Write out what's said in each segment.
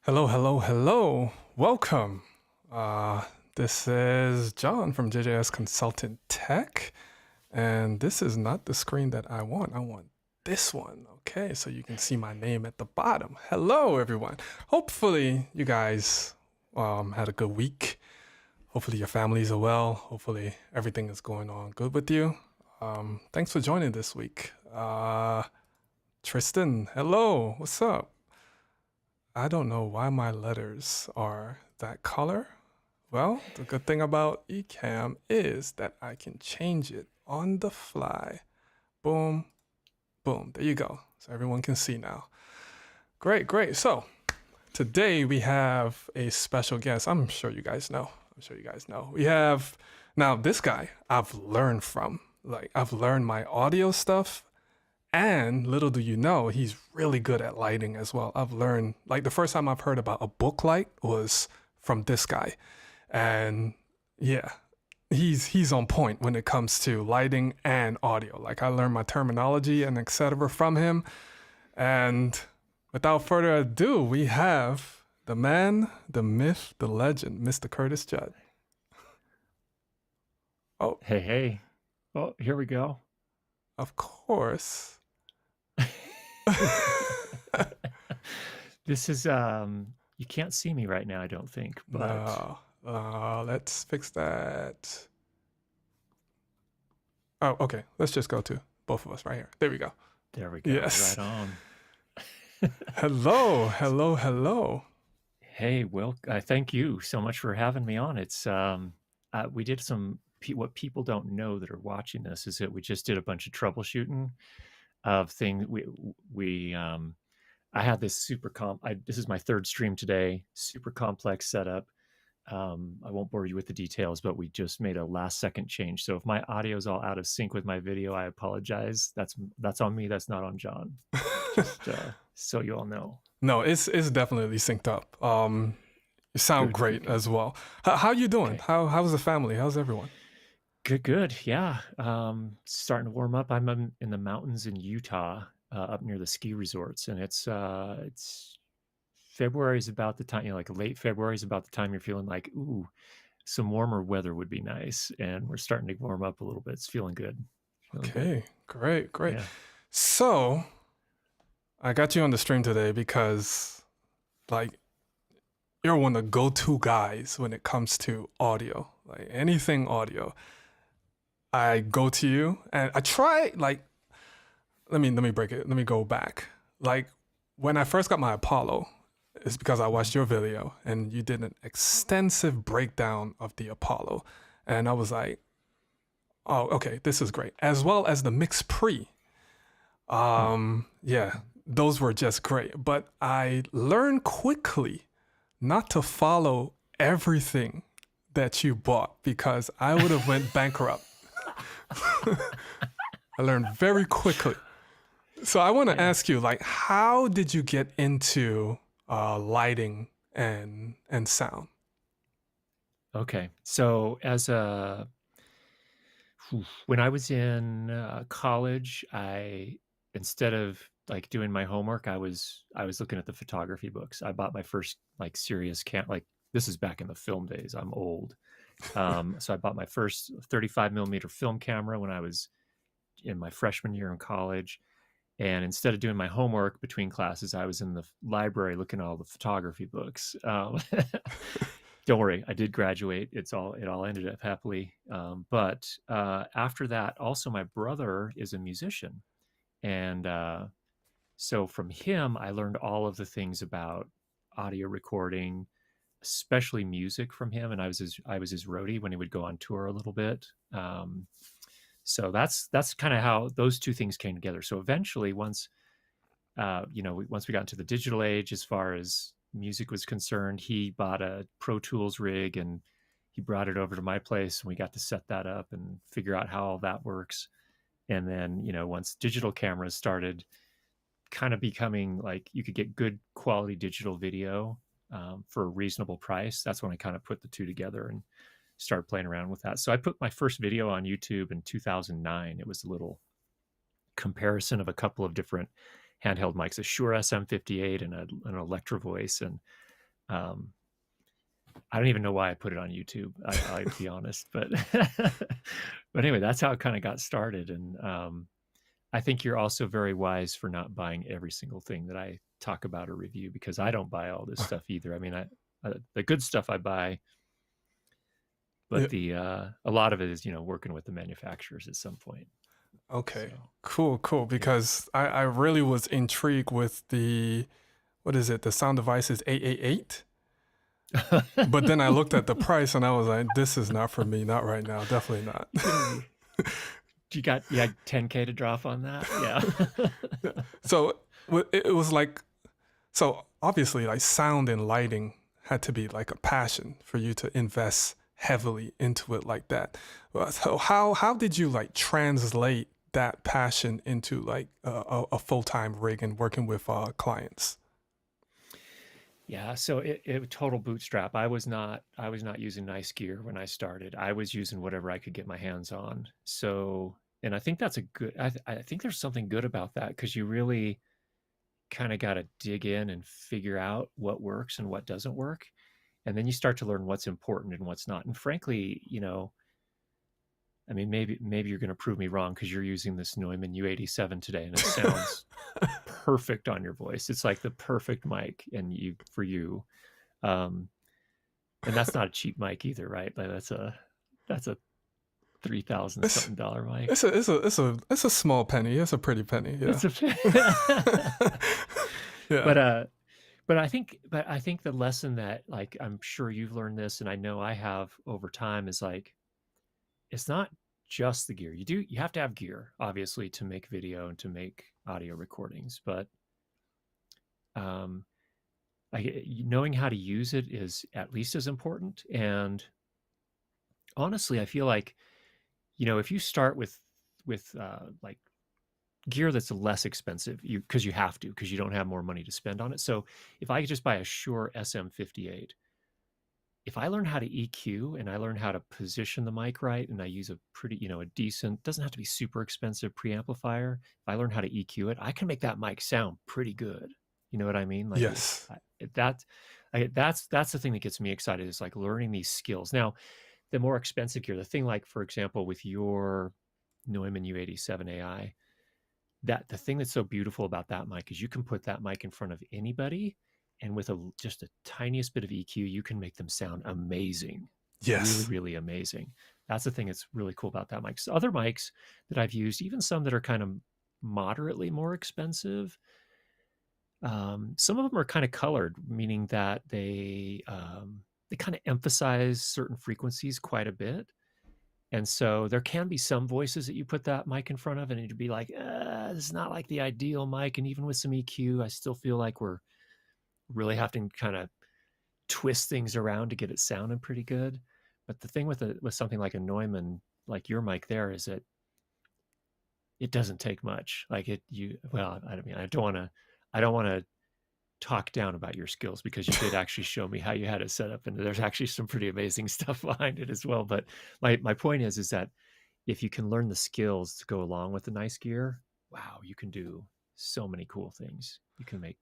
Hello, hello, hello. Welcome. Uh, this is John from JJS Consultant Tech, and this is not the screen that I want. I want this one. Okay, so you can see my name at the bottom. Hello, everyone. Hopefully, you guys had a good week. Hopefully, your families are well. Hopefully, everything is going on good with you. Thanks for joining this week. Tristan, hello. What's up? I don't know why my letters are that color. Well, the good thing about Ecamm is that I can change it on the fly. Boom, boom. There you go. So everyone can see now. Great, great. So today we have a special guest. I'm sure you guys know. We have now this guy I've learned from. Like I've learned my audio stuff, and little do you know, he's really good at lighting as well. I've learned, like, the first time I've heard about a book light was from this guy. And yeah, he's on point when it comes to lighting and audio. Like, I learned my terminology and etc. from him. And without further ado, we have the man, the myth, the legend, Mr. Curtis Judd. Oh, Hey. Oh, here we go. of course. This is you can't see me right now, I don't think, but Let's fix that. Oh, okay. Let's just go to both of us right here. There we go. there we go. Yes. Right on. Hello, hello, hello. Hey, well, thank you so much for having me on. It's we did some what people don't know that are watching this is that we just did a bunch of troubleshooting of things. We I had this this is my third stream today. Super complex setup. I won't bore you with the details, but we just made a last second change. So if my audio is all out of sync with my video, I apologize. That's on me. That's not on John. Just so you all know. No, it's definitely synced up. You sound great Good. as well. How you doing? Okay. How's the family? How's everyone? Good. Yeah. Starting to warm up. I'm in the mountains in Utah, up near the ski resorts, and it's February is about the time, like late February is about the time you're feeling like, ooh, some warmer weather would be nice. And we're starting to warm up a little bit. It's feeling good. Okay, great, great. Yeah. So I got you on the stream today because, like, you're one of the go-to guys when it comes to audio, like anything audio. I go to you and I try, like, let me break it. Let me go back. Like, when I first got my Apollo, it's because I watched your video and you did an extensive breakdown of the Apollo. And I was like, oh, okay, this is great. As well as the Mixpre. Yeah, those were just great. But I learned quickly not to follow everything that you bought because I would have went bankrupt. I learned very quickly. So I want to ask you, like, how did you get into lighting and sound? Okay. So when I was in college, instead of like doing my homework, I was looking at the photography books. I bought my first like serious like this is back in the film days. I'm old. So I bought my first 35 millimeter film camera when I was in my freshman year in college. And instead of doing my homework between classes, I was in the library looking at all the photography books. Don't worry, I did graduate. It all ended up happily. But after that, also my brother is a musician, and so from him, I learned all of the things about audio recording, especially music from him. And I was his roadie when he would go on tour a little bit. So that's kind of how those two things came together. So eventually, once we got into the digital age, as far as music was concerned, he bought a Pro Tools rig and he brought it over to my place, and we got to set that up and figure out how all that works. And then, once digital cameras started kind of becoming like you could get good quality digital video for a reasonable price, that's when I kind of put the two together and started playing around with that. So I put my first video on YouTube in 2009. It was a little comparison of a couple of different handheld mics, a Shure SM58 and an Electro Voice. And Um, I don't even know why I put it on YouTube. I'll be honest, but but anyway, that's how it kind of got started. And I think you're also very wise for not buying every single thing that I talk about or review, because I don't buy all this stuff either. I mean, the good stuff I buy, Yeah. but a lot of it is, working with the manufacturers at some point. Okay. So, Cool. Because I really was intrigued with what is it? The sound device is 888. But then I looked at the price and I was like, this is not for me. Not right now. Definitely not. you had 10K to drop on that? Yeah. So it was like, so obviously like sound and lighting had to be like a passion for you to invest heavily into it like that. So how did you like translate that passion into like a full-time rig and working with clients? Yeah, so it total bootstrap. I was not using nice gear when I started. I was using whatever I could get my hands on. So, and I think that's I think there's something good about that, because you really kind of got to dig in and figure out what works and what doesn't work. And then you start to learn what's important and what's not. And frankly, I mean, maybe you're going to prove me wrong, because you're using this Neumann U87 today, and it sounds perfect on your voice. It's like the perfect mic, and for you. And that's not a cheap mic either, right? Like that's a $3,000 something mic. It's a small penny. It's a pretty penny. Yeah. Yeah. But I think the lesson that, like, I'm sure you've learned this, and I know I have over time, is like, it's not just the gear. You have to have gear, obviously, to make video and to make audio recordings, but knowing how to use it is at least as important. And honestly, I feel like, if you start with like gear that's less expensive, because you have to, because you don't have more money to spend on it. So if I could just buy a Shure SM58, if I learn how to EQ and I learn how to position the mic right, and I use a pretty, a decent, doesn't have to be super expensive preamplifier. If I learn how to EQ it, I can make that mic sound pretty good. You know what I mean? Like, yes. That's the thing that gets me excited, is like learning these skills. Now, the more expensive gear, the thing like, for example, with your Neumann U87 AI, the thing that's so beautiful about that mic is you can put that mic in front of anybody, and with just a tiniest bit of EQ, you can make them sound amazing. Yes. Really, really amazing. That's the thing that's really cool about that mic. So other mics that I've used, even some that are kind of moderately more expensive, some of them are kind of colored, meaning that they kind of emphasize certain frequencies quite a bit. And so there can be some voices that you put that mic in front of, and it'd be like, this is not like the ideal mic. And even with some EQ, I still feel like we're really having to kind of twist things around to get it sounding pretty good. But the thing with something like a Neumann, like your mic there, is that it doesn't take much. Like I mean, I don't want to talk down about your skills, because you did actually show me how you had it set up, and there's actually some pretty amazing stuff behind it as well. But my point is that if you can learn the skills to go along with the nice gear, wow, you can do so many cool things. You can make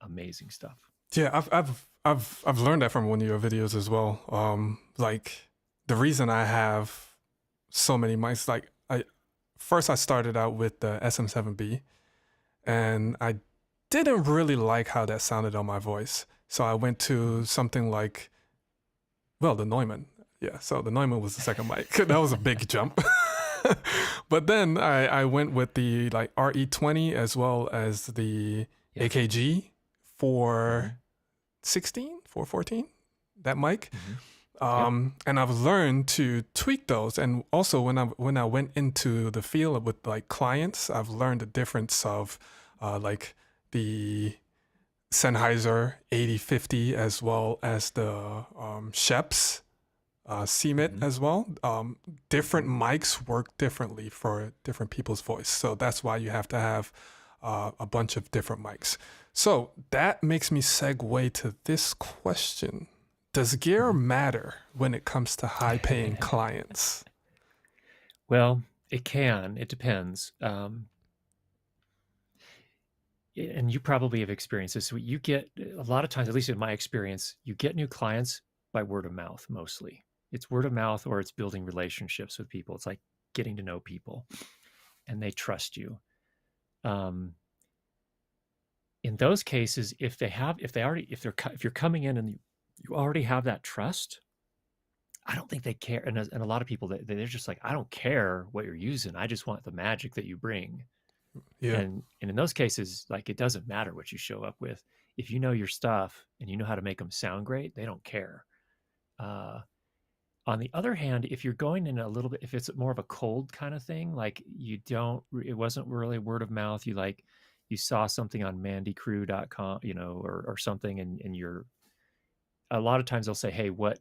amazing stuff. Yeah, I've learned that from one of your videos as well. Like the reason I have so many mics, like I started out with the SM7B, and I didn't really like how that sounded on my voice. So I went to something like, the Neumann. Yeah, so the Neumann was the second mic. That was a big jump. But then I went with the like RE20 as well as the AKG 414, that mic. And I've learned to tweak those. And also when I went into the field with like clients, I've learned the difference of like the Sennheiser 8050 as well as the Sheps CMIT as well. Different mics work differently for different people's voice. So that's why you have to have a bunch of different mics. So that makes me segue to this question. Does gear matter when it comes to high-paying clients? Well, it can. It depends. and you probably have experienced this. You get a lot of times, at least in my experience, you get new clients by word of mouth mostly. It's word of mouth or it's building relationships with people. It's like getting to know people and they trust you. In those cases, if you're coming in and you already have that trust, I don't think they care. And a lot of people, they're just like, I don't care what you're using. I just want the magic that you bring. Yeah. And in those cases, like, it doesn't matter what you show up with. If you know your stuff and you know how to make them sound great, they don't care. On the other hand, if you're going in a little bit, if it's more of a cold kind of thing, like it wasn't really word of mouth. You saw something on mandycrew.com, or something, and a lot of times they'll say, hey, what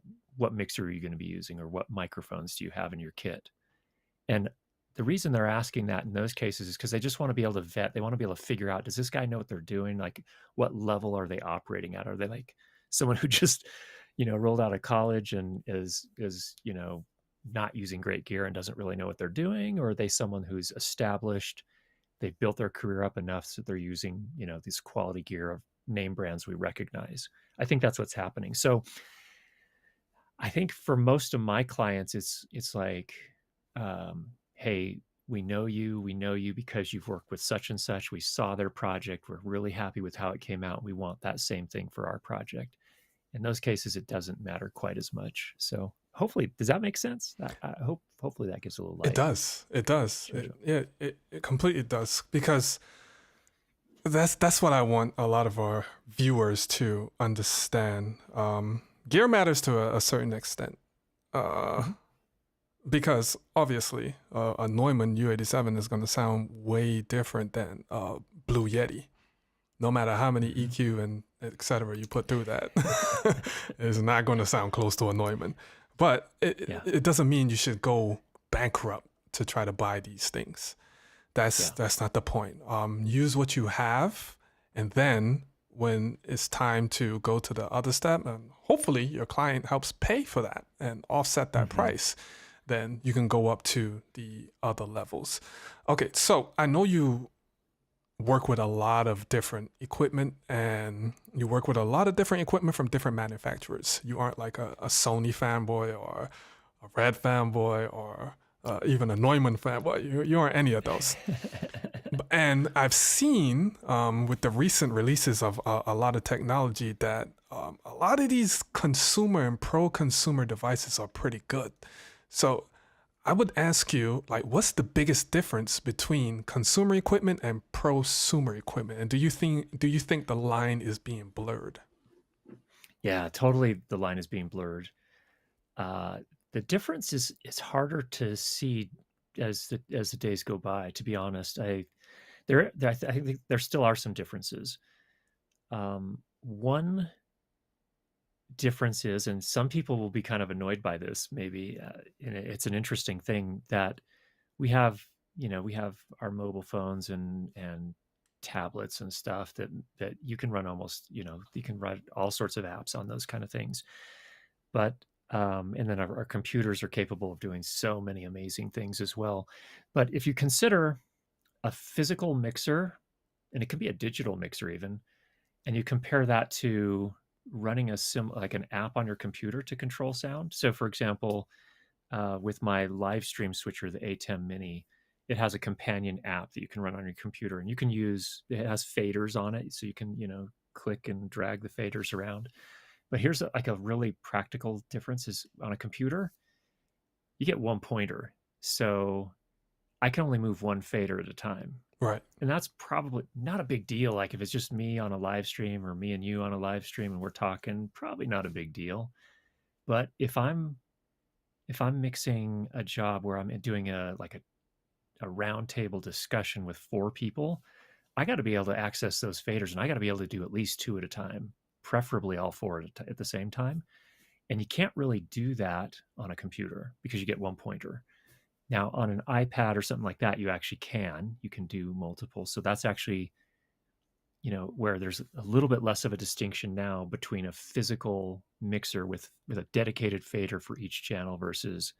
mixer are you going to be using, or what microphones do you have in your kit? And the reason they're asking that in those cases is because they just want to be able to vet. They want to be able to figure out, does this guy know what they're doing? Like, what level are they operating at? Are they like someone who just, rolled out of college and is not using great gear and doesn't really know what they're doing? Or are they someone who's established, they've built their career up enough so they're using, this quality gear of name brands we recognize? I think that's what's happening. So I think for most of my clients, it's like, hey, we know you because you've worked with such and such. We saw their project. We're really happy with how it came out. We want that same thing for our project. In those cases, it doesn't matter quite as much. So hopefully, does that make sense? Hopefully that gives a little light. It does. It does. Sure. It completely does, because that's what I want a lot of our viewers to understand. Gear matters to a certain extent, because obviously a Neumann U87 is going to sound way different than Blue Yeti. No matter how many EQ and etc. you put through that, it's not going to sound close to a Neumann. But it doesn't mean you should go bankrupt to try to buy these things. That's not the point. Use what you have, and then when it's time to go to the other step, and hopefully your client helps pay for that and offset that price, then you can go up to the other levels. Okay, so I know you work with a lot of different equipment, and you work with a lot of different equipment from different manufacturers. You aren't like a Sony fanboy or a Red fanboy or even a Neumann fanboy. You aren't any of those. And I've seen with the recent releases of a lot of technology that a lot of these consumer and pro-consumer devices are pretty good. So I would ask you, like, what's the biggest difference between consumer equipment and prosumer equipment? And do you think the line is being blurred? Yeah, totally. The line is being blurred. The difference is harder to see as the days go by. To be honest, I think there still are some differences. One difference is, and some people will be kind of annoyed by this, maybe, and it's an interesting thing that we have our mobile phones and tablets and stuff that you can run almost, you can run all sorts of apps on those kind of things. But and then our computers are capable of doing so many amazing things as well. But if you consider a physical mixer, and it could be a digital mixer even, and you compare that to running like an app on your computer to control sound. So for example, with my live stream switcher, the A10 Mini, it has a companion app that you can run on your computer, and it has faders on it, so you can, click and drag the faders around. But here's a really practical difference: is on a computer, you get one pointer. So I can only move one fader at a time. Right. And that's probably not a big deal. Like if it's just me on a live stream or me and you on a live stream and we're talking, probably not a big deal. But if I'm mixing a job where I'm doing a round table discussion with 4 people, I got to be able to access those faders, and I got to be able to do at least 2 at a time, preferably all 4 at the same time. And you can't really do that on a computer because you get one pointer. Now, on an iPad or something like that, you can do multiple. So that's actually, where there's a little bit less of a distinction now between a physical mixer with a dedicated fader for each channel versus,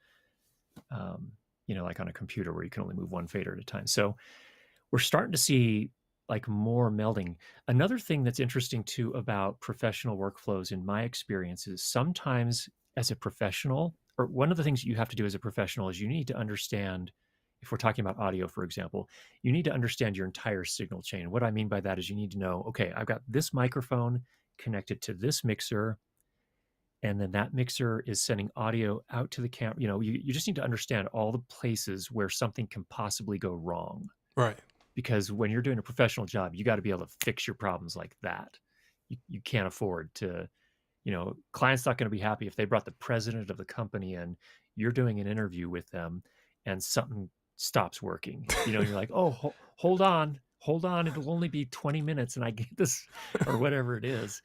like on a computer where you can only move one fader at a time. So we're starting to see like more melding. Another thing that's interesting too about professional workflows in my experience is sometimes as a professional, or one of the things you have to do as a professional is you need to understand, if we're talking about audio, for example, you need to understand your entire signal chain. What I mean by that is you need to know, okay, I've got this microphone connected to this mixer, and then that mixer is sending audio out to the camera. You know, you just need to understand all the places where something can possibly go wrong. Right. Because when you're doing a professional job, you got to be able to fix your problems like that. You can't afford to, you know, client's not going to be happy if they brought the president of the company in, you're doing an interview with them and something stops working. You know, you're like, oh, hold on. It'll only be 20 minutes and I get this or whatever it is.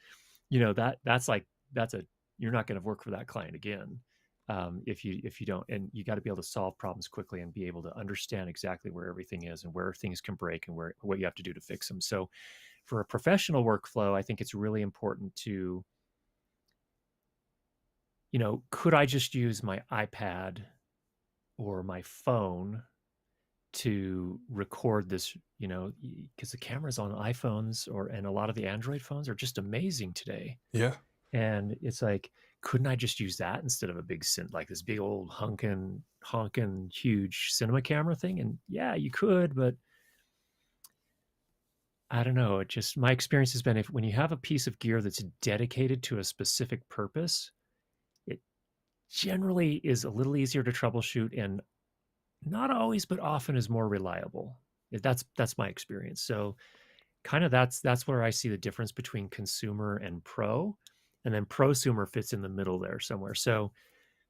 You know, that's you're not going to work for that client again. If you don't, and you got to be able to solve problems quickly and be able to understand exactly where everything is and where things can break and what you have to do to fix them. So for a professional workflow, I think it's really important to, you know, could I just use my iPad or my phone to record this, you know, because the cameras on iPhones and a lot of the Android phones are just amazing today. Yeah. And it's like, couldn't I just use that instead of a big, like this big old honking, huge cinema camera thing? And yeah, you could, but I don't know. It just, my experience has been when you have a piece of gear that's dedicated to a specific purpose, it generally is a little easier to troubleshoot and not always, but often is more reliable. That's my experience. So kind of that's where I see the difference between consumer and pro. And then prosumer fits in the middle there somewhere. So,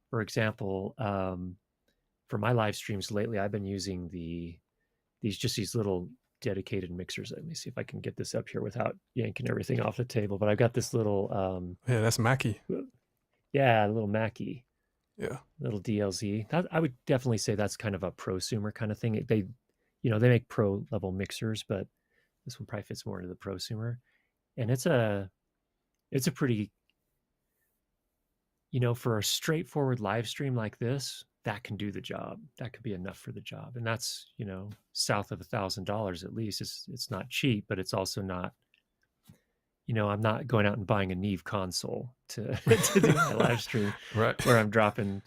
for example, for my live streams lately, I've been using these little dedicated mixers. Let me see if I can get this up here without yanking everything off the table. But I've got this little Yeah, that's Mackie. Yeah, a little Mackie. Yeah. Little DLZ. I would definitely say that's kind of a prosumer kind of thing. They make pro level mixers, but this one probably fits more into the prosumer. And it's a pretty, you know, for a straightforward live stream like this, that can do the job. That could be enough for the job. And that's, you know, south of $1,000 at least. It's not cheap, but it's also not, you know, I'm not going out and buying a Neve console to do my live stream, right, where I'm dropping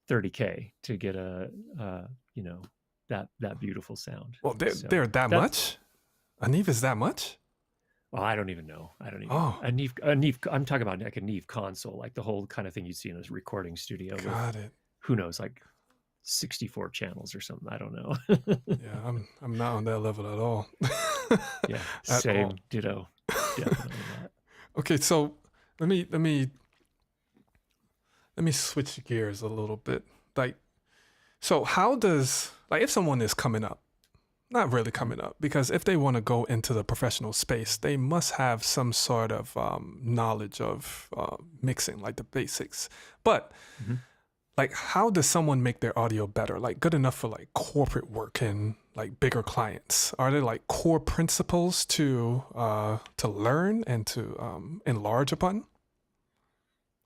$30K to get you know, that beautiful sound. Well, they're that much? A Neve is that much? Well, I don't even know. Oh. A Neve. I'm talking about like a Neve console, like the whole kind of thing you'd see in a recording studio. Got it. Who knows, like 64 channels or something. I don't know. Yeah, I'm not on that level at all. Yeah, same. All. Ditto. Definitely not. Okay, so let me switch gears a little bit. Like, so how does, like, if someone is coming up, not really coming up, because if they want to go into the professional space, they must have some sort of knowledge of mixing, like the basics. But like, how does someone make their audio better? Like, good enough for like corporate work and like bigger clients? Are there like core principles to learn and to enlarge upon?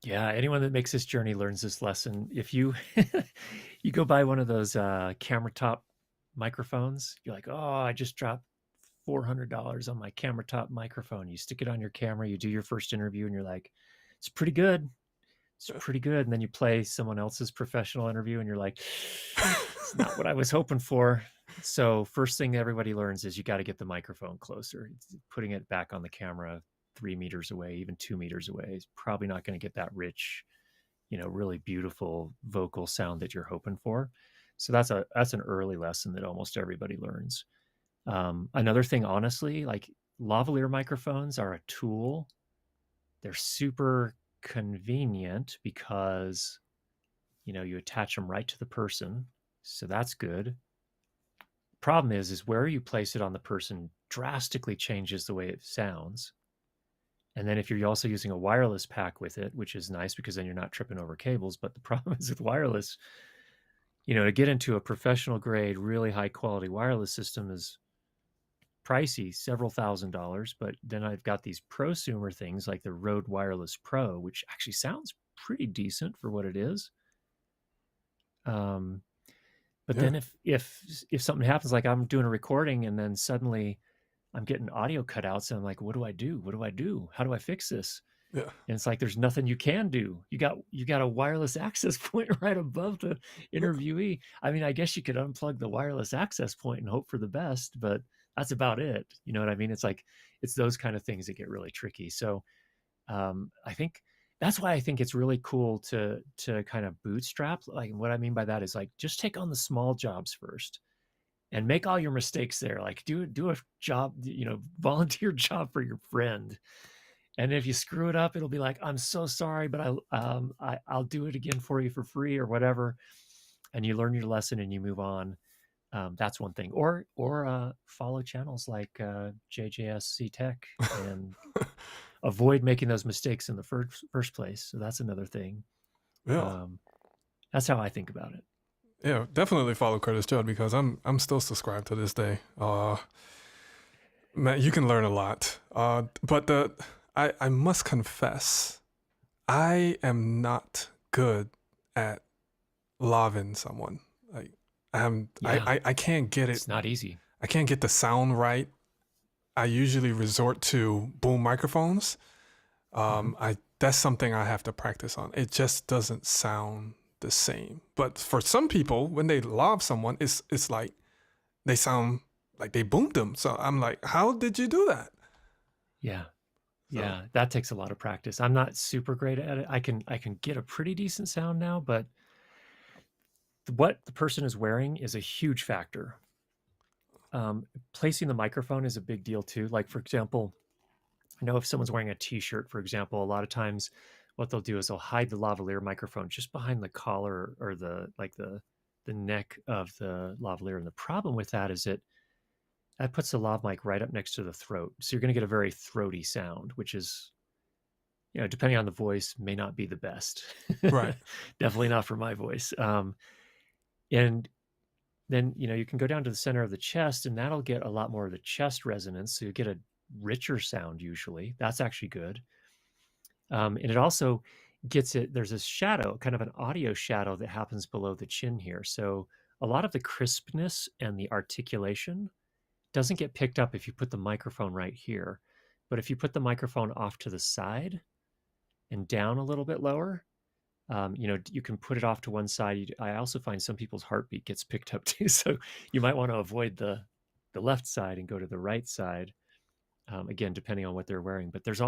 Yeah, anyone that makes this journey learns this lesson. If you you go buy one of those camera top microphones, you're like, oh, I just dropped $400 on my camera top microphone. You stick it on your camera, you do your first interview, and you're like, it's pretty good. It's pretty good. And then you play someone else's professional interview and you're like, it's not what I was hoping for. So first thing everybody learns is you got to get the microphone closer. Putting it back on the camera 3 meters away, even 2 meters away, is probably not going to get that rich, you know, really beautiful vocal sound that you're hoping for. So that's an early lesson that almost everybody learns. Another thing, honestly, like lavalier microphones are a tool. They're super convenient because, you know, you attach them right to the person. So that's good. Problem is where you place it on the person drastically changes the way it sounds. And then if you're also using a wireless pack with it, which is nice because then you're not tripping over cables. But the problem is with wireless, you know, to get into a professional grade, really high quality wireless system is pricey, several $1,000s. But then I've got these prosumer things like the Rode Wireless Pro, which actually sounds pretty decent for what it is. But then if something happens, like I'm doing a recording and then suddenly I'm getting audio cutouts, and I'm like, what do I do? What do I do? How do I fix this? Yeah. And it's like there's nothing you can do. You got a wireless access point right above the interviewee. I mean, I guess you could unplug the wireless access point and hope for the best, but that's about it. You know what I mean? It's like it's those kind of things that get really tricky. So I think that's why I think it's really cool to kind of bootstrap. Like what I mean by that is like just take on the small jobs first and make all your mistakes there. Like do a job, you know, volunteer job for your friend. And if you screw it up, it'll be like, I'm so sorry, but I'll do it again for you for free or whatever. And you learn your lesson and you move on. That's one thing. Or follow channels like JJSC Tech and avoid making those mistakes in the first place. So that's another thing. Yeah. That's how I think about it. Yeah, definitely follow Curtis Judd because I'm still subscribed to this day. Man, you can learn a lot. But I must confess, I am not good at loving someone. Like I can't get it. It's not easy. I can't get the sound right. I usually resort to boom microphones. That's something I have to practice on. It just doesn't sound the same. But for some people, when they love someone, it's like they sound like they boomed them. So I'm like, how did you do that? Yeah. So, yeah, that takes a lot of practice. I'm not super great at it. I can get a pretty decent sound now, but what the person is wearing is a huge factor. Placing the microphone is a big deal too. Like for example, I know if someone's wearing a t-shirt, for example, a lot of times what they'll do is they'll hide the lavalier microphone just behind the collar or the neck of the lavalier. And the problem with that is that puts the lav mic right up next to the throat. So you're going to get a very throaty sound, which is, you know, depending on the voice, may not be the best. right. Definitely not for my voice. And then, you know, you can go down to the center of the chest and that'll get a lot more of the chest resonance. So you get a richer sound usually. That's actually good. And it also gets it, there's a shadow, kind of an audio shadow that happens below the chin here. So a lot of the crispness and the articulation doesn't get picked up if you put the microphone right here. But if you put the microphone off to the side and down a little bit lower, you know, you can put it off to one side. I also find some people's heartbeat gets picked up too. So you might want to avoid the left side and go to the right side. Again, depending on what they're wearing. But there's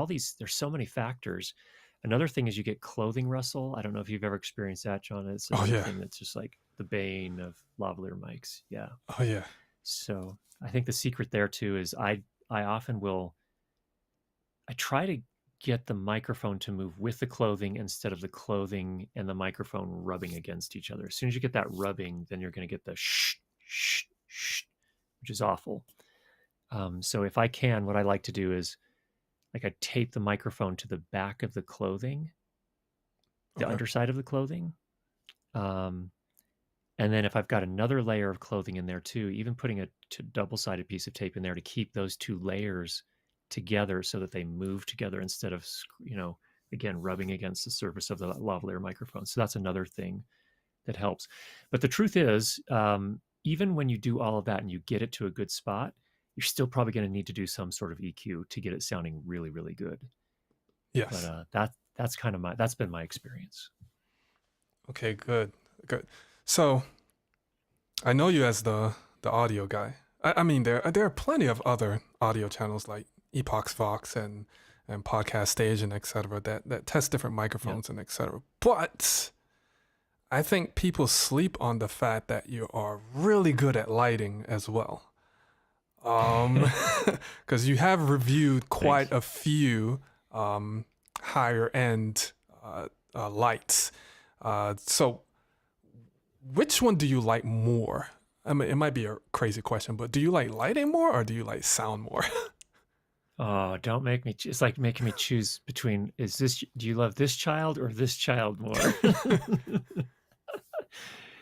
so many factors. Another thing is you get clothing rustle. I don't know if you've ever experienced that, John. It's another thing that's just like the bane of lavalier mics. Yeah. Oh yeah. So I think the secret there too is I try to get the microphone to move with the clothing instead of the clothing and the microphone rubbing against each other. As soon as you get that rubbing, then you're going to get the shh, shh, shh, which is awful. So if I can, what I like to do is like I tape the microphone to the back of the clothing, the underside of the clothing. And then if I've got another layer of clothing in there too, even putting a double-sided piece of tape in there to keep those two layers together so that they move together instead of, you know, again, rubbing against the surface of the lavalier microphone. So that's another thing that helps. But the truth is, even when you do all of that and you get it to a good spot, you're still probably going to need to do some sort of EQ to get it sounding really, really good. Yes. But that's been my experience. Okay, good. So I know you as the audio guy. I mean, there are plenty of other audio channels like Epox Vox and Podcast Stage and etc. that test different microphones and etc. But I think people sleep on the fact that you are really good at lighting as well. Because you have reviewed quite a few higher end lights. So which one do you like more? I mean, it might be a crazy question, but do you like lighting more or do you like sound more? Oh, don't make me. It's like making me choose between do you love this child or this child more?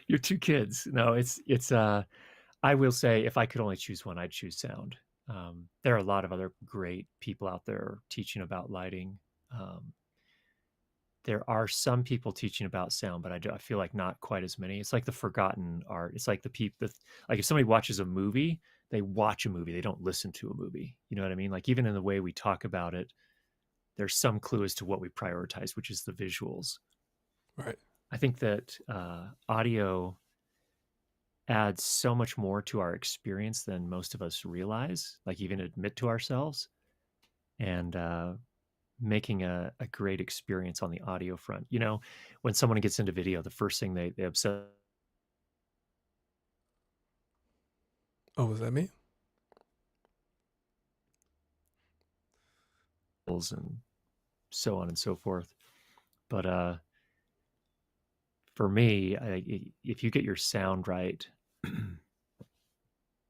Your two kids. No, it's I will say if I could only choose one, I'd choose sound. There are a lot of other great people out there teaching about lighting. There are some people teaching about sound, but I feel like not quite as many. It's like the forgotten art. It's like like if somebody watches a movie, they watch a movie, they don't listen to a movie. You know what I mean? Like even in the way we talk about it, there's some clue as to what we prioritize, which is the visuals. Right. I think that audio adds so much more to our experience than most of us realize, like even admit to ourselves, and making a great experience on the audio front. You know, when someone gets into video, the first thing they obsess Oh, was that me? and so on and so forth. But for me, if you get your sound right,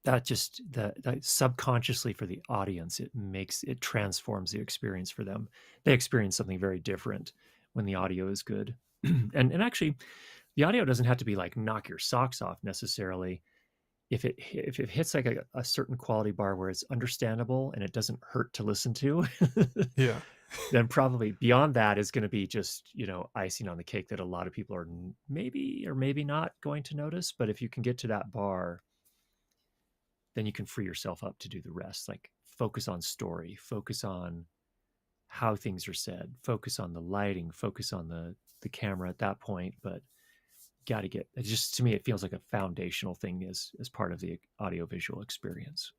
that subconsciously for the audience, it transforms the experience for them. They experience something very different when the audio is good. and actually, the audio doesn't have to be like knock your socks off necessarily. If it hits like a certain quality bar where it's understandable and it doesn't hurt to listen to, Yeah. then probably beyond that is going to be just, icing on the cake that a lot of people are maybe or maybe not going to notice. But if you can get to that bar, then you can free yourself up to do the rest. Like focus on story, focus on how things are said, focus on the lighting, focus on the camera at that point. But got to get, it just, to me, it feels like a foundational thing as part of the audiovisual experience.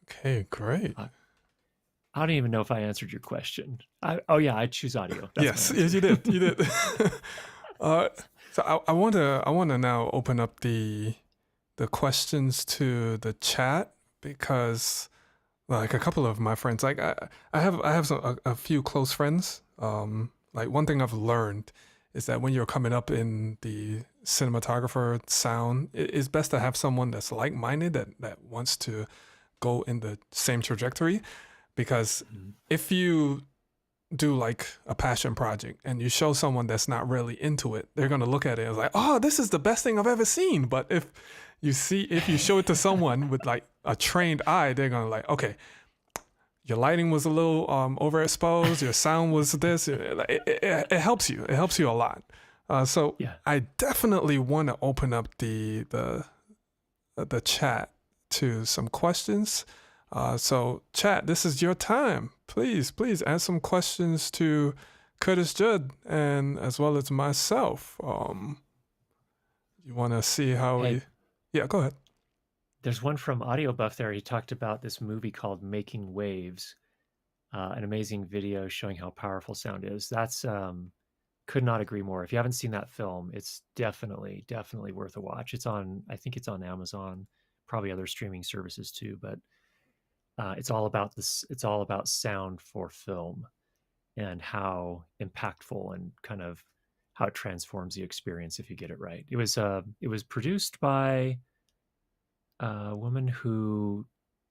Okay, great. I don't even know if I answered your question. I choose audio. Yes, you did. You did. So I want to now open up the questions to the chat, because like a couple of my friends, like I have a few close friends. Like one thing I've learned is that when you're coming up in the cinematographer sound, it's best to have someone that's like-minded, that wants to go in the same trajectory. Because if you do like a passion project and you show someone that's not really into it, they're going to look at it and like, oh, this is the best thing I've ever seen. But if you show it to someone with like a trained eye, they're going to like, okay, your lighting was a little overexposed, your sound was this. It helps you. It helps you a lot. So yeah. I definitely want to open up the chat to some questions. So chat, this is your time. Please ask some questions to Curtis Judd and as well as myself. You want to see how yeah, go ahead. There's one from Audio Buff there. He talked about this movie called Making Waves, an amazing video showing how powerful sound is. That's could not agree more. If you haven't seen that film, it's definitely worth a watch. I think it's on Amazon, probably other streaming services too, but it's all about this. It's all about sound for film and how impactful and kind of how it transforms the experience if you get it right. It was produced by a woman who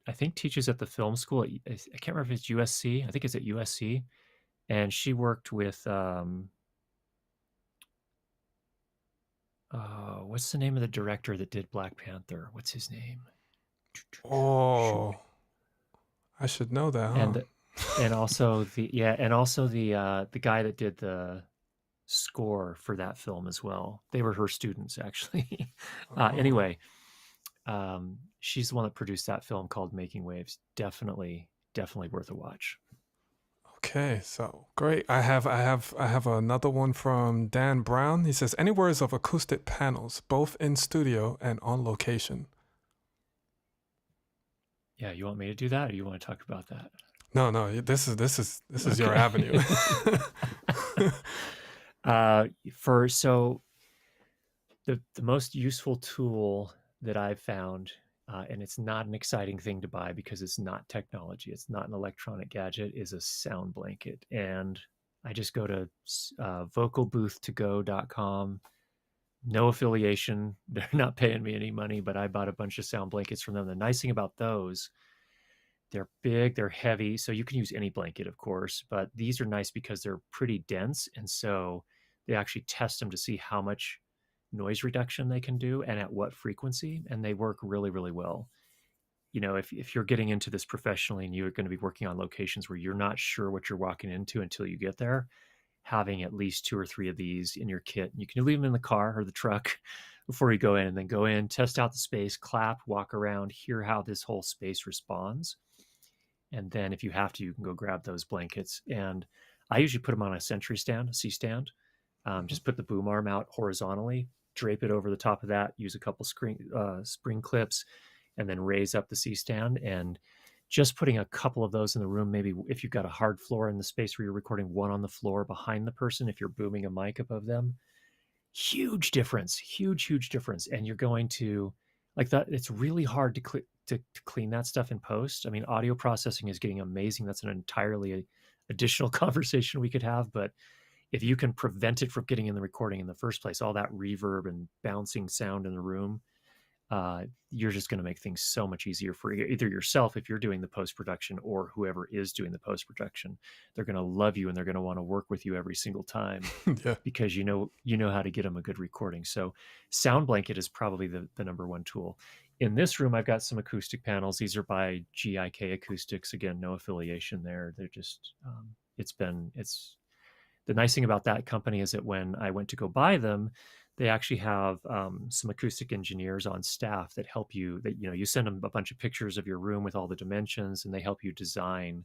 I think teaches at the film school. I can't remember if it's USC. I think it's at USC, and she worked with what's the name of the director that did Black Panther? What's his name? Oh. I should know that, huh? And also the guy that did the score for that film as well. They were her students actually. Anyway, she's the one that produced that film called Making Waves. Definitely worth a watch. Okay, so great. I have another one from Dan Brown. He says, any words of acoustic panels, both in studio and on location? Yeah, you want me to do that, or you want to talk about that? No. This is your avenue. The most useful tool that I've found, and it's not an exciting thing to buy because it's not technology, it's not an electronic gadget, is a sound blanket. And I just go to vocalbooth2go.com. No affiliation. They're not paying me any money, but I bought a bunch of sound blankets from them. The nice thing about those, they're big, they're heavy, so you can use any blanket, of course, but these are nice because they're pretty dense, and so they actually test them to see how much noise reduction they can do and at what frequency, and they work really, really well. You know, if you're getting into this professionally and you're going to be working on locations where you're not sure what you're walking into until you get there, having at least 2 or 3 of these in your kit. You can leave them in the car or the truck before you go in, and then go in, test out the space, clap, walk around, hear how this whole space responds. And then if you have to, you can go grab those blankets. And I usually put them on a sentry stand, a C-stand. Just put the boom arm out horizontally, drape it over the top of that, use a couple spring clips, and then raise up the C-stand. And just putting a couple of those in the room, maybe if you've got a hard floor in the space where you're recording, one on the floor behind the person, if you're booming a mic above them, huge difference, huge difference. And you're going to like that. It's really hard to clean that stuff in post. I mean, audio processing is getting amazing. That's an entirely additional conversation we could have. But if you can prevent it from getting in the recording in the first place, all that reverb and bouncing sound in the room, you're just going to make things so much easier for either yourself if you're doing the post-production, or whoever is doing the post-production. They're going to love you, and they're going to want to work with you every single time. Yeah. Because you know how to get them a good recording. So Sound Blanket is probably the number one tool. In this room, I've got some acoustic panels. These are by GIK Acoustics. Again, no affiliation there. They're just it's the nice thing about that company is that when I went to go buy them, they actually have some acoustic engineers on staff that help you. That you send them a bunch of pictures of your room with all the dimensions, and they help you design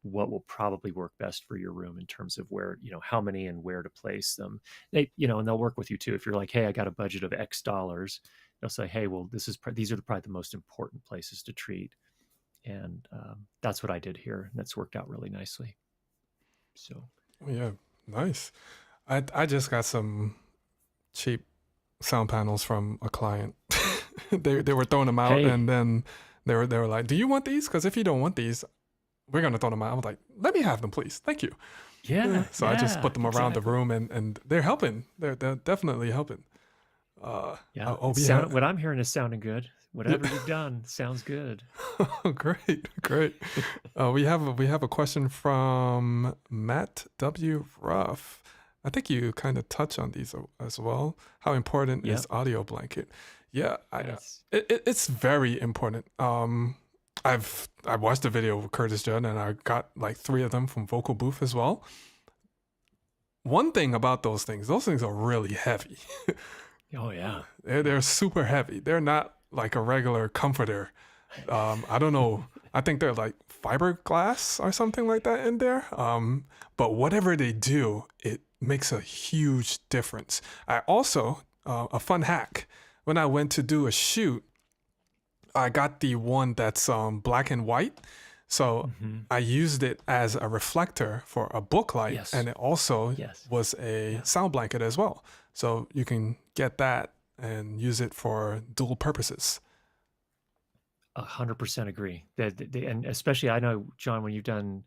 what will probably work best for your room in terms of where, how many and where to place them. They, and they'll work with you too. If you're like, hey, I got a budget of X dollars, they'll say, hey, well, these are probably the most important places to treat. And that's what I did here. And that's worked out really nicely. So. Yeah, nice. I just got some cheap sound panels from a client. they were throwing them out, and then they were like, do you want these? Because if you don't want these, we're going to throw them out. I was like, let me have them, please. Thank you. Yeah. So I just put them around the room, and they're helping. They're definitely helping. What I'm hearing is sounding good. Whatever you've done sounds good. Great. We have a question from Matt W. Ruff. I think you kind of touch on these as well. How important is audio blanket? Yeah, it's very important. I watched the video with Curtis Judd, and I got like 3 of them from Vocal Booth as well. One thing about those things are really heavy. Oh yeah, they're super heavy. They're not like a regular comforter. I don't know. I think they're like fiberglass or something like that in there. But whatever they do, it makes a huge difference. I also, a fun hack, when I went to do a shoot, I got the one that's black and white. So I used it as a reflector for a book light, and it also was a sound blanket as well. So you can get that and use it for dual purposes. 100% agree. And especially, I know, John, when you've done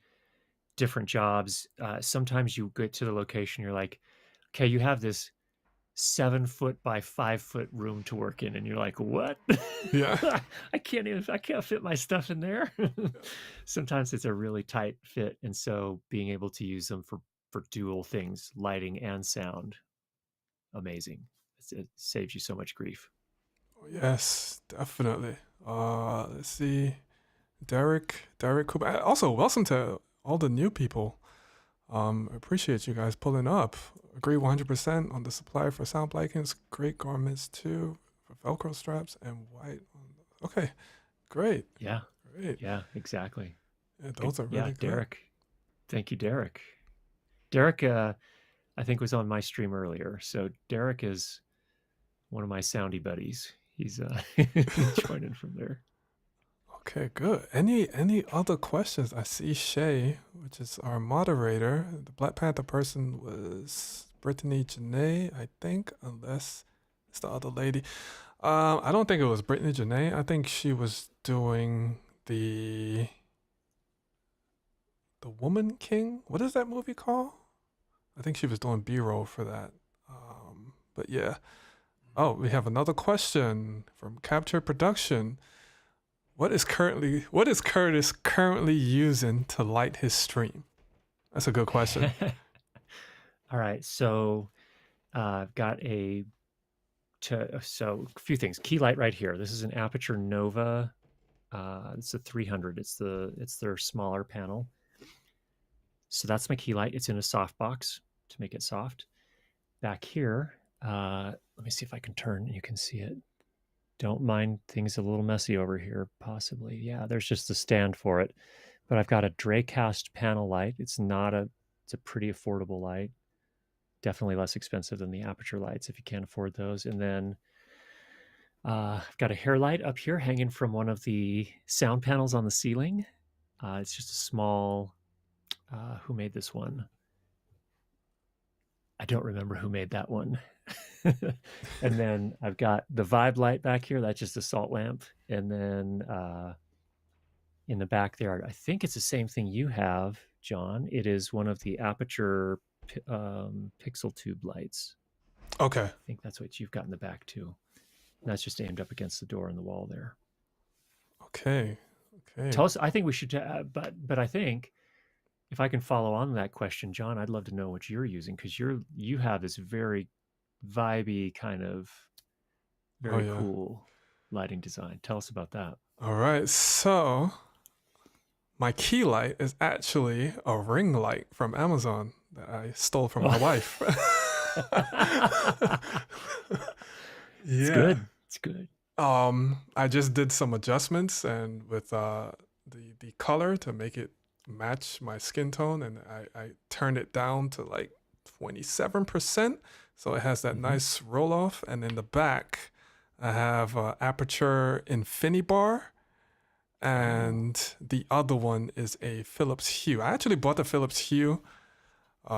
different jobs, sometimes you get to the location, you're like, okay, you have this 7-foot by 5-foot room to work in, and you're like, what? Yeah. I can't fit my stuff in there. Sometimes it's a really tight fit, and so being able to use them for dual things, lighting and sound, amazing. It saves you so much grief. Yes, definitely. Let's see, Derek Cooper. Also, welcome to all the new people. Appreciate you guys pulling up. Agree 100% on the supply for sound blankets. Great garments too, for Velcro straps and white. Okay, great. Yeah, great. Yeah, exactly. Yeah, those are really good. Derek. Thank you, Derek. Derek, I think was on my stream earlier. So Derek is one of my soundy buddies. He's joining from there. Okay, good. Any other questions? I see Shay, which is our moderator. The Black Panther person was Brittany Janae, I think, unless it's the other lady. I don't think it was Brittany Janae. I think she was doing the Woman King. What is that movie called? I think she was doing B-roll for that. But yeah. Oh, we have another question from Capture Production. What is Curtis currently using to light his stream? That's a good question. All right, so I've got a few things. Key light right here. This is an Aputure Nova. It's a 300. It's their smaller panel. So that's my key light. It's in a softbox. to make it soft. Back here, let me see if I can turn and you can see it. Don't mind things a little messy over here, possibly. Yeah, there's just a stand for it. But I've got a Dracast panel light. It's a pretty affordable light. Definitely less expensive than the Aputure lights if you can't afford those. And then I've got a hair light up here hanging from one of the sound panels on the ceiling. It's just a small, who made this one? I don't remember who made that one. And then I've got the vibe light back here. That's just a salt lamp. And then in the back there, I think it's the same thing you have, John. It is one of the Aputure pixel tube lights. Okay. I think that's what you've got in the back too. And that's just aimed up against the door on the wall there. Okay. Tell us. I think we should, but I think if I can follow on that question, John, I'd love to know what you're using, because you have this very vibey kind of very cool lighting design. Tell us about that. All right. So my key light is actually a ring light from Amazon that I stole from my wife. It's good. It's good. I just did some adjustments and with the color to make it match my skin tone, and I turned it down to like 27%, so it has that nice roll off. And in the back, I have Aputure Infinibar, and the other one is a Philips Hue. I actually bought the Philips Hue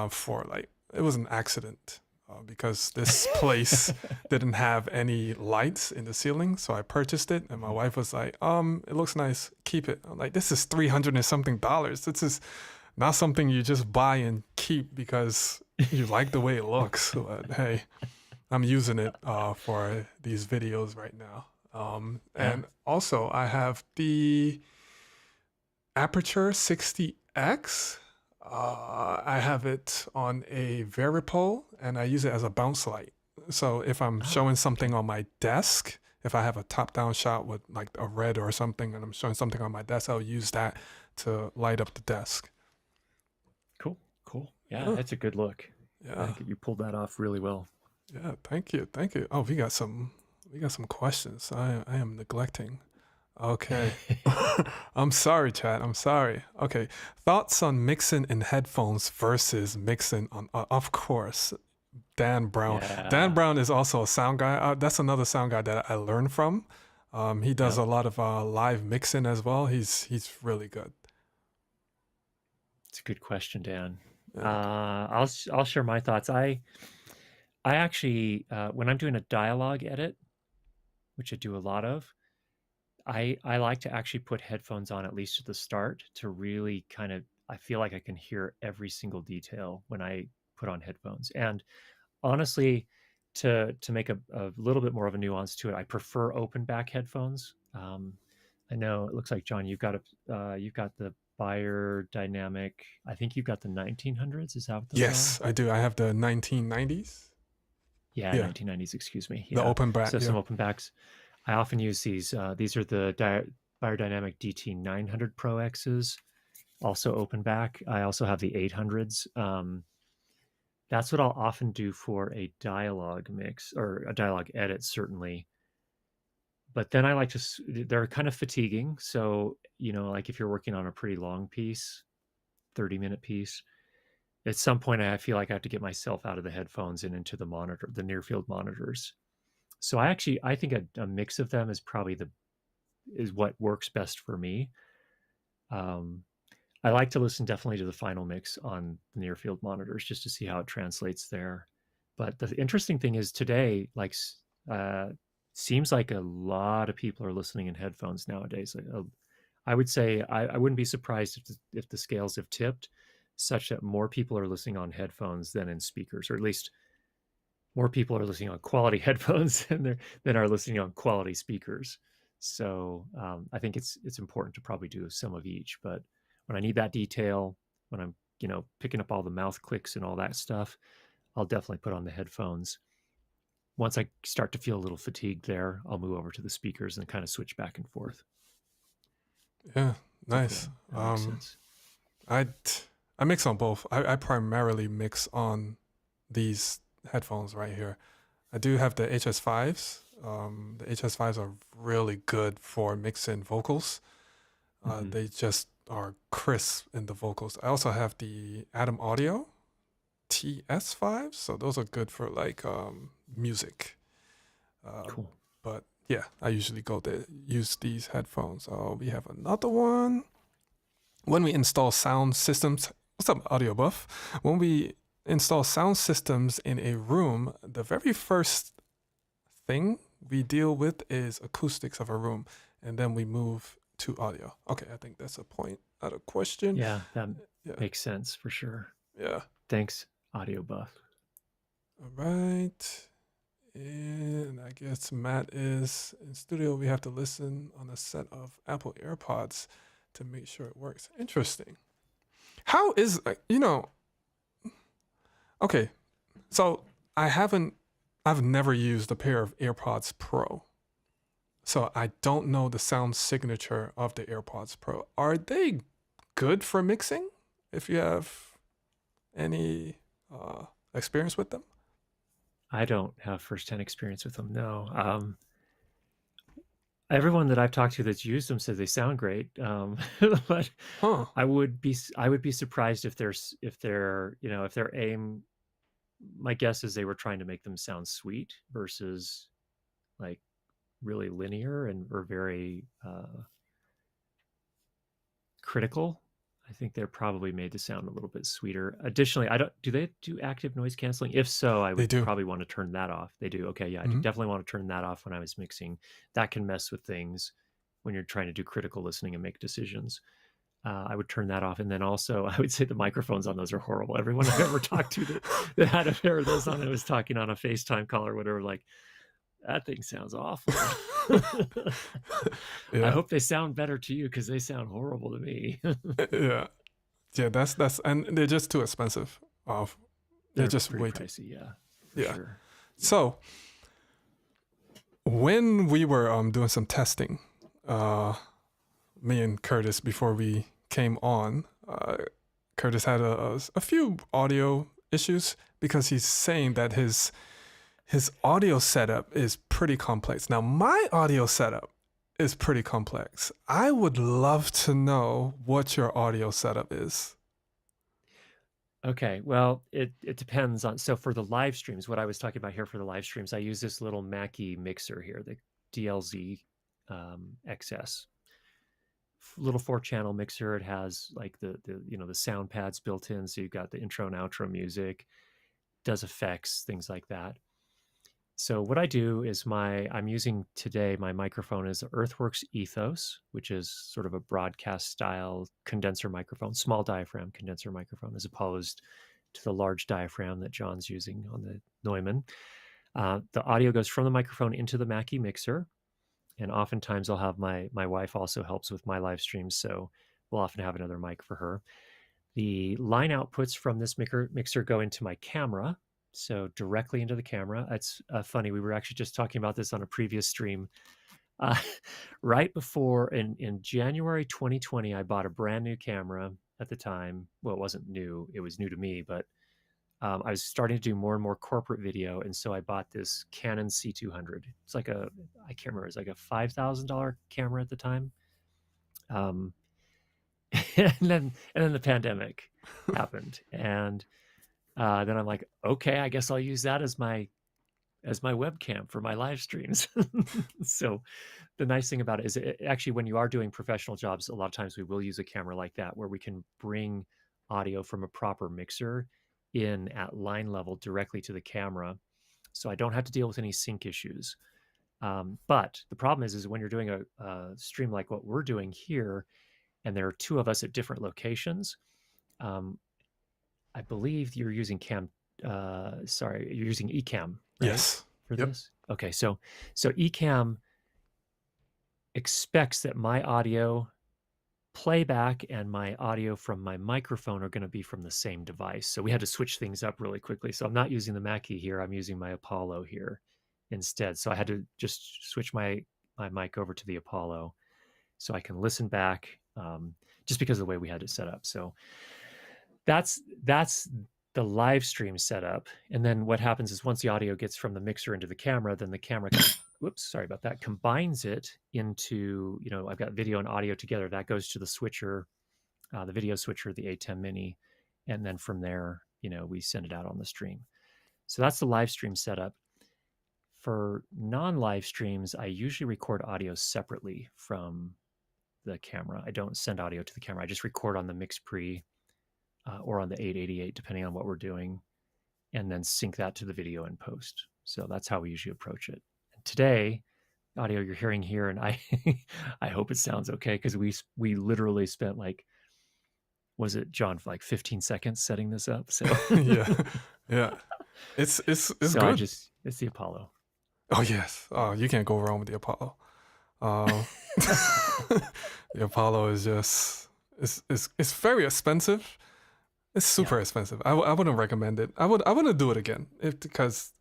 for it was an accident. Because this place didn't have any lights in the ceiling, so I purchased it, and my wife was like, it looks nice, keep it. I'm like, this is $300 and something. This is not something you just buy and keep because you like the way it looks. But hey, I'm using it for these videos right now. And also I have the Aputure 60X. I have it on a Varipole, and I use it as a bounce light. So if I'm showing something on my desk, if I have a top-down shot with like a red or something, and I'm showing something on my desk, I'll use that to light up the desk. Cool. Yeah, that's a good look. Yeah, I think you pulled that off really well. Yeah, thank you. Oh, we got some questions. I am neglecting. Okay. I'm sorry, chat. I'm sorry. Okay. Thoughts on mixing in headphones versus mixing on, of course, Dan Brown. Yeah. Dan Brown is also a sound guy. That's another sound guy that I learned from. He does a lot of live mixing as well. He's really good. It's a good question, Dan. Yeah. I'll share my thoughts. I actually, when I'm doing a dialogue edit, which I do a lot of, I like to actually put headphones on, at least at the start, to really kind of, I feel like I can hear every single detail when I put on headphones. And honestly, to make a little bit more of a nuance to it, I prefer open back headphones. I know it looks like, John, you've got the Beyerdynamic. I think you've got the 1900s. Is that what those Yes, are? I do. I have the 1990s. Yeah, 1990s. Excuse me. The open back. So some open backs. I often use these. These are the Beyerdynamic DT 900 Pro X's, also open back. I also have the 800s. That's what I'll often do for a dialogue mix or a dialogue edit, certainly. But then I like to, they're kind of fatiguing. So, like if you're working on a pretty long piece, 30-minute piece, at some point I feel like I have to get myself out of the headphones and into the monitor, the near field monitors. So I think a mix of them is probably is what works best for me. I like to listen definitely to the final mix on the near field monitors just to see how it translates there. But the interesting thing is today, like, seems like a lot of people are listening in headphones nowadays. I would say I wouldn't be surprised if the scales have tipped such that more people are listening on headphones than in speakers, or at least more people are listening on quality headphones than are listening on quality speakers. So I think it's important to probably do some of each. But when I need that detail, when I'm picking up all the mouth clicks and all that stuff, I'll definitely put on the headphones. Once I start to feel a little fatigued there, I'll move over to the speakers and kind of switch back and forth. Yeah, nice. I mix on both. I primarily mix on these headphones right here. I do have the HS5s. The HS5s are really good for mixing vocals. They just are crisp in the vocals. I also have the Atom Audio TS5s, so those are good for like music. Cool. But yeah, I usually go to use these headphones. We have another one. When we install sound systems, what's up, Audio Buff? When we install sound systems in a room, the very first thing we deal with is acoustics of a room, and then we move to audio. Okay, I think that's a point, not a question. Yeah, that makes sense for sure. Yeah. Thanks, Audio Buff. All right. And I guess Matt is in studio. We have to listen on a set of Apple AirPods to make sure it works. Interesting. How is, okay, so I've never used a pair of AirPods Pro. So I don't know the sound signature of the AirPods Pro. Are they good for mixing if you have any experience with them? I don't have firsthand experience with them, no. Everyone that I've talked to that's used them says they sound great, but I would be surprised if their aim. My guess is they were trying to make them sound sweet versus like really linear or very critical. I think they're probably made to sound a little bit sweeter. Additionally, do they do active noise canceling? If so, I would probably want to turn that off. They do. Okay, yeah, I definitely want to turn that off when I was mixing. That can mess with things when you're trying to do critical listening and make decisions. I would turn that off. And then also, I would say the microphones on those are horrible. Everyone I've ever talked to that had a pair of those on, I was talking on a FaceTime call or whatever, like, that thing sounds awful. Yeah. I hope they sound better to you because they sound horrible to me. Yeah, that's and they're just too expensive. They're just way pricey. Too, yeah. Sure. So when we were doing some testing, me and Curtis, before we came on, Curtis had a few audio issues because he's saying that his audio setup is pretty complex. Now, my audio setup is pretty complex. I would love to know what your audio setup is. Okay, well, it depends on, so for the live streams, what I was talking about here for the live streams, I use this little Mackie mixer here, the DLZ XS. Little 4-channel mixer. It has like the sound pads built in, so you've got the intro and outro music, does effects, things like that. So what I do is I'm using today, my microphone is Earthworks Ethos, which is sort of a broadcast style condenser microphone, small diaphragm condenser microphone, as opposed to the large diaphragm that John's using on the Neumann. The audio goes from the microphone into the Mackie mixer. And oftentimes I'll have my wife also helps with my live streams, so we'll often have another mic for her. The line outputs from this mixer go into my camera, so directly into the camera. It's funny, we were actually just talking about this on a previous stream. Right before, in January 2020, I bought a brand new camera at the time. Well, it wasn't new, it was new to me, but I was starting to do more and more corporate video, and so I bought this Canon C200. It's like I can't remember, it's like a $5,000 camera at the time. And then the pandemic happened, and then I'm like, okay, I guess I'll use that as my webcam for my live streams. So the nice thing about it is, actually, when you are doing professional jobs, a lot of times we will use a camera like that where we can bring audio from a proper mixer in at line level directly to the camera, so I don't have to deal with any sync issues. But the problem is when you're doing a stream like what we're doing here, and there are two of us at different locations, I believe you're using you're using Ecamm, right? Yes. For this? Okay, so Ecamm expects that my audio playback and my audio from my microphone are going to be from the same device. So we had to switch things up really quickly. So I'm not using the Mackie here. I'm using my Apollo here instead. So I had to just switch my mic over to the Apollo so I can listen back, just because of the way we had it set up. So that's the live stream setup. And then what happens is once the audio gets from the mixer into the camera, then the camera whoops, sorry about that, combines it into, I've got video and audio together. That goes to the switcher, the video switcher, the A10 Mini. And then from there, we send it out on the stream. So that's the live stream setup. For non-live streams, I usually record audio separately from the camera. I don't send audio to the camera. I just record on the Mixpre or on the 888, depending on what we're doing, and then sync that to the video in post. So that's how we usually approach it. And today, audio you're hearing here, and I I hope it sounds okay, because we literally spent was it, John, like 15 seconds setting this up? So yeah. It's so good. It's the Apollo. Oh yes. Oh, you can't go wrong with the Apollo. The Apollo is just it's very expensive. It's super expensive. I wouldn't recommend it. I wouldn't do it again because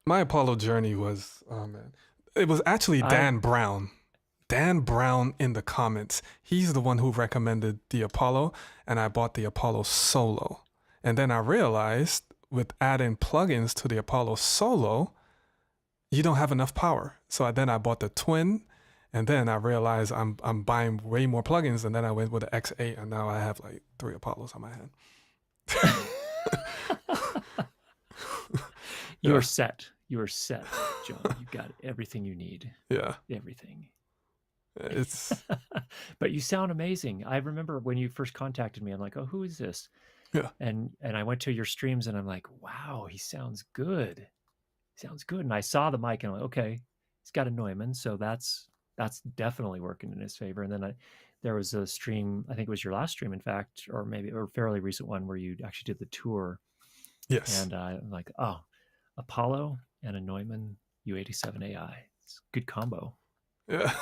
my Apollo journey was, oh man, it was actually Dan Brown. Dan Brown in the comments. He's the one who recommended the Apollo, and I bought the Apollo Solo. And then I realized with adding plugins to the Apollo Solo, you don't have enough power. So then I bought the Twin, and then I realized I'm buying way more plugins, and then I went with the X8, and now I have like 3 Apollos on my hand. You are set. You are set, John. You got everything you need. Yeah. Everything. It's but you sound amazing. I remember when you first contacted me, I'm like, oh, who is this? Yeah. And I went to your streams and I'm like, wow, he sounds good. Sounds good. And I saw the mic and I'm like, okay, he's got a Neumann, so that's definitely working in his favor. And then there was a stream, I think it was your last stream, in fact, or maybe a fairly recent one, where you actually did the tour. Yes. And I'm like, oh, Apollo and a Neumann U87 AI. It's a good combo. Yeah.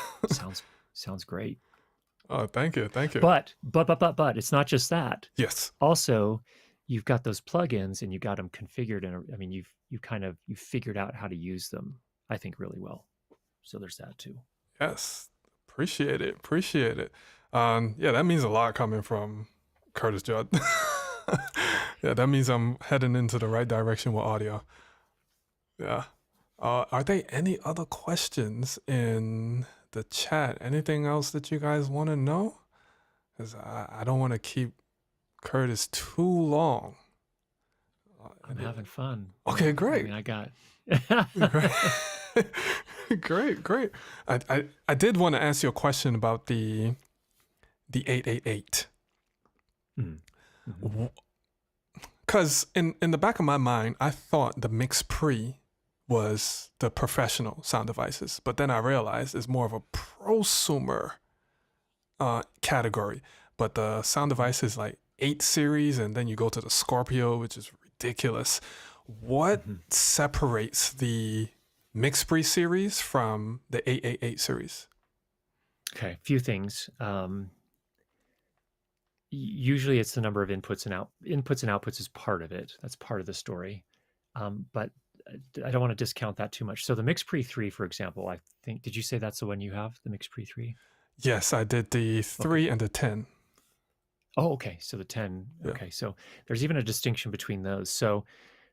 sounds great. Oh, thank you. But it's not just that. Yes. Also, you've got those plugins and you got them configured, and I mean, you've figured out how to use them, I think, really well. So there's that too. Yes. Appreciate it. Yeah, that means a lot coming from Curtis Judd. Yeah, that means I'm heading into the right direction with audio. Yeah. Are there any other questions in the chat? Anything else that you guys want to know? Because I don't want to keep Curtis too long. I'm having fun. Okay, great. I mean, I got great. I did want to ask you a question about the 888. Because in the back of my mind, I thought the Mixpre was the professional sound devices, but then I realized it's more of a prosumer category. But the sound devices like 8 series, and then you go to the Scorpio, which is ridiculous. What separates the Mixpre series from the 888 series? Okay, a few things. Usually it's the number of inputs and outputs is part of it. That's part of the story. But I don't want to discount that too much. So the Mixpre 3, for example, I think, did you say that's the one you have, the Mixpre 3? Yes, I did the 3 and the 10. Oh, okay. So the 10. Yeah. Okay. So there's even a distinction between those. So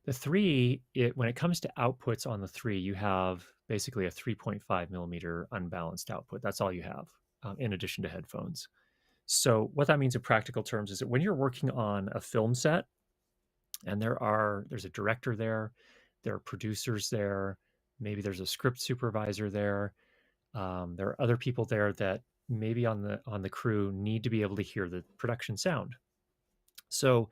the 3, when it comes to outputs on the 3, you have basically a 3.5 millimeter unbalanced output. That's all you have, in addition to headphones. So what that means in practical terms is that when you're working on a film set, and there's a director there are producers there, maybe there's a script supervisor there, there are other people there that maybe on the crew need to be able to hear the production sound. So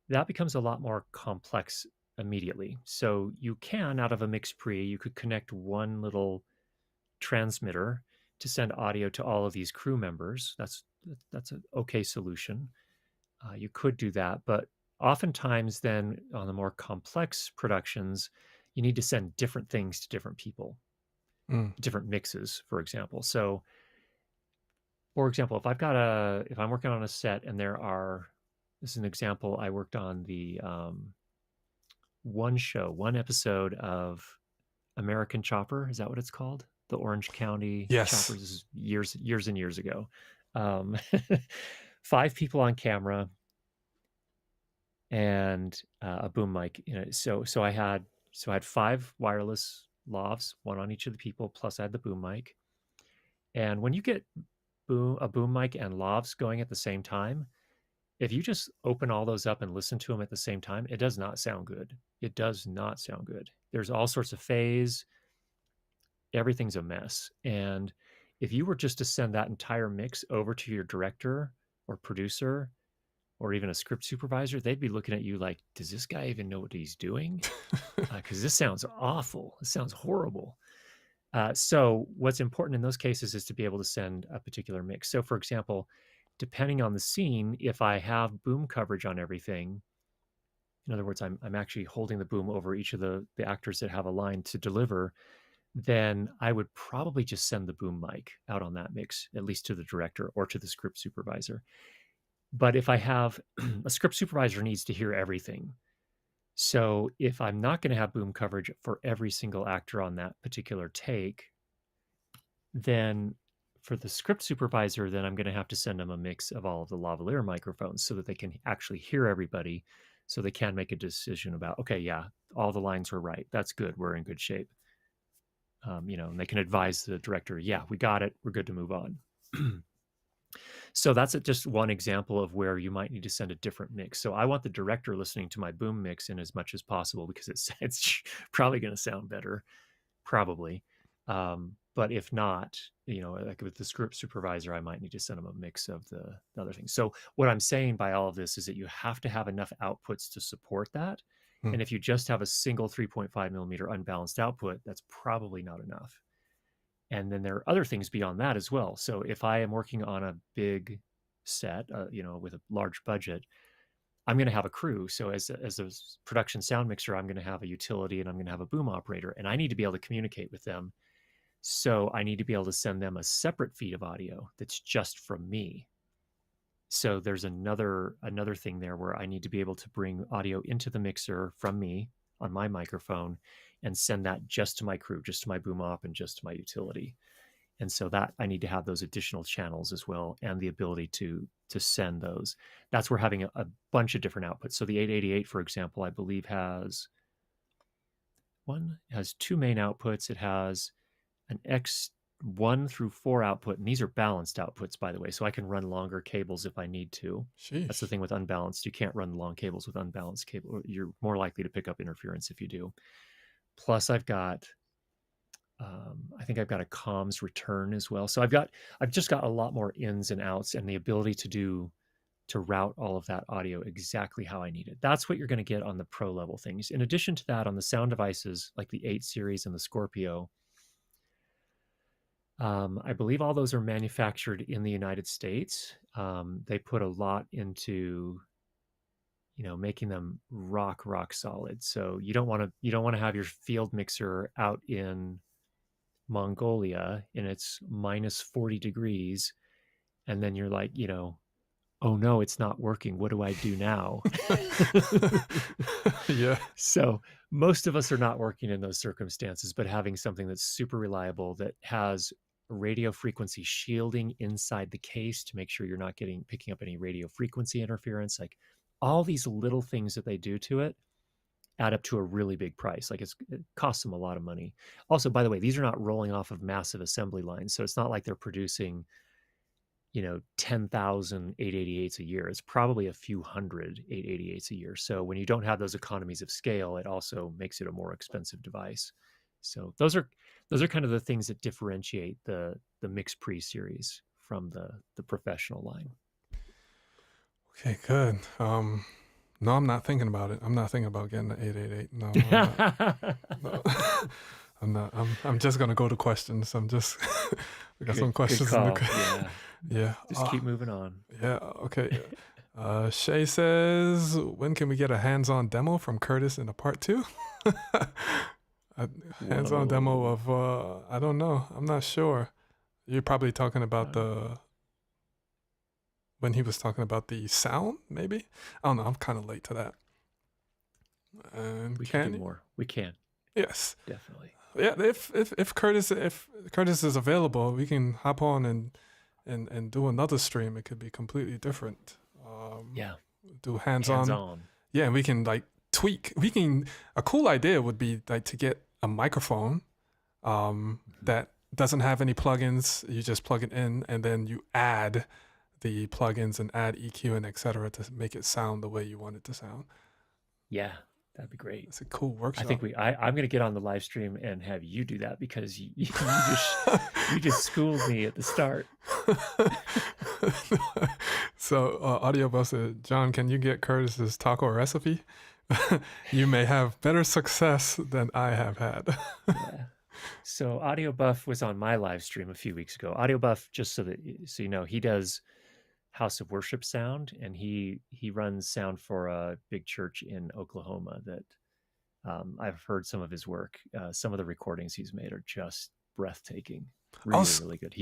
that becomes a lot more complex immediately. So you can, out of a Mixpre, you could connect one little transmitter to send audio to all of these crew members. That's an okay solution. You could do that, but oftentimes then on the more complex productions, you need to send different things to different people, different mixes, for example. So, for example, if I'm working on a set and this is an example, I worked on the one episode of American Chopper. Is that what it's called? The Orange County Choppers, is years and years ago. 5 people on camera. and a boom mic. So I had 5 wireless lavs, one on each of the people, plus I had the boom mic. And when you get a boom mic and lavs going at the same time, if you just open all those up and listen to them at the same time, it does not sound good. It does not sound good. There's all sorts of phase. Everything's a mess. And if you were just to send that entire mix over to your director or producer or even a script supervisor, they'd be looking at you like, does this guy even know what he's doing? Because this sounds awful. This sounds horrible. So what's important in those cases is to be able to send a particular mix. So for example, depending on the scene, if I have boom coverage on everything, in other words, I'm actually holding the boom over each of the actors that have a line to deliver, then I would probably just send the boom mic out on that mix, at least to the director or to the script supervisor. But if I have a script supervisor needs to hear everything. So if I'm not going to have boom coverage for every single actor on that particular take, then for the script supervisor, then I'm going to have to send them a mix of all of the lavalier microphones so that they can actually hear everybody, so they can make a decision about, okay, yeah, all the lines were right. That's good. We're in good shape. And they can advise the director, yeah, we got it. We're good to move on. So that's just one example of where you might need to send a different mix. So I want the director listening to my boom mix in as much as possible, because it's probably going to sound better, probably. But if not, like with the script supervisor, I might need to send them a mix of the other things. So what I'm saying by all of this is that you have to have enough outputs to support that. And if you just have a single 3.5 millimeter unbalanced output, that's probably not enough. And then there are other things beyond that as well. So if I am working on a big set, with a large budget, I'm going to have a crew. So as a production sound mixer, I'm going to have a utility and I'm going to have a boom operator, and I need to be able to communicate with them. So I need to be able to send them a separate feed of audio that's just from me. So there's another thing there where I need to be able to bring audio into the mixer from me on my microphone and send that just to my crew, just to my boom op, and just to my utility. And so that I need to have those additional channels as well, and the ability to send those. That's where having a bunch of different outputs. So the 888, for example, I believe has 2 main outputs. It has an X1 through 4 output, and these are balanced outputs, by the way, so I can run longer cables if I need to. Sheesh. That's the thing with unbalanced. You can't run long cables with unbalanced cable. You're more likely to pick up interference if you do. Plus I've got I think I've got a comms return as well. So I've just got a lot more ins and outs, and the ability to route all of that audio exactly how I need it. That's what you're going to get on the pro level things. In addition to that, on the sound devices like the 8 series and the Scorpio, I believe all those are manufactured in the United States. They put a lot into, making them rock solid. So you don't want to have your field mixer out in Mongolia and it's minus 40 degrees, and then you're like, oh no, it's not working. What do I do now? Yeah. So most of us are not working in those circumstances, but having something that's super reliable, that has radio frequency shielding inside the case to make sure you're not picking up any radio frequency interference, like all these little things that they do to it add up to a really big price. Like it costs them a lot of money. Also, by the way, these are not rolling off of massive assembly lines. So it's not like they're producing, 10,000 888s a year. It's probably a few hundred 888s a year. So when you don't have those economies of scale, it also makes it a more expensive device. So those are kind of the things that differentiate the Mixpre series from the professional line. Okay, good. No, I'm not thinking about it. I'm not thinking about getting the 888. No, no. I'm not. I'm just gonna go to questions. We got some questions in the yeah. Just keep moving on. Yeah. Okay. Shay says, when can we get a hands-on demo from Curtis in a part 2? Hands-on demo of I don't know. I'm not sure. You're probably talking about when he was talking about the sound, maybe? I don't know. I'm kind of late to that. And we can do more. We can. Yes. Definitely. Yeah, if Curtis is available, we can hop on and do another stream. It could be completely different. Yeah. Do hands-on. Yeah, and we can like tweak. We can. A cool idea would be like to get a microphone that doesn't have any plugins. You just plug it in, and then you add the plugins and add EQ and etc. to make it sound the way you want it to sound. Yeah, that'd be great. It's a cool I workshop. think I'm gonna get on the live stream and have you do that because you just schooled me at the start. So audio buff said, John, can you get Curtis's taco recipe? You may have better success than I have had. Yeah. So Audio Buff was on my live stream a few weeks ago. Audio Buff, just so you know, he does House of Worship sound, and he runs sound for a big church in Oklahoma that I've heard some of his work. Some of the recordings he's made are just breathtaking. Really, really good.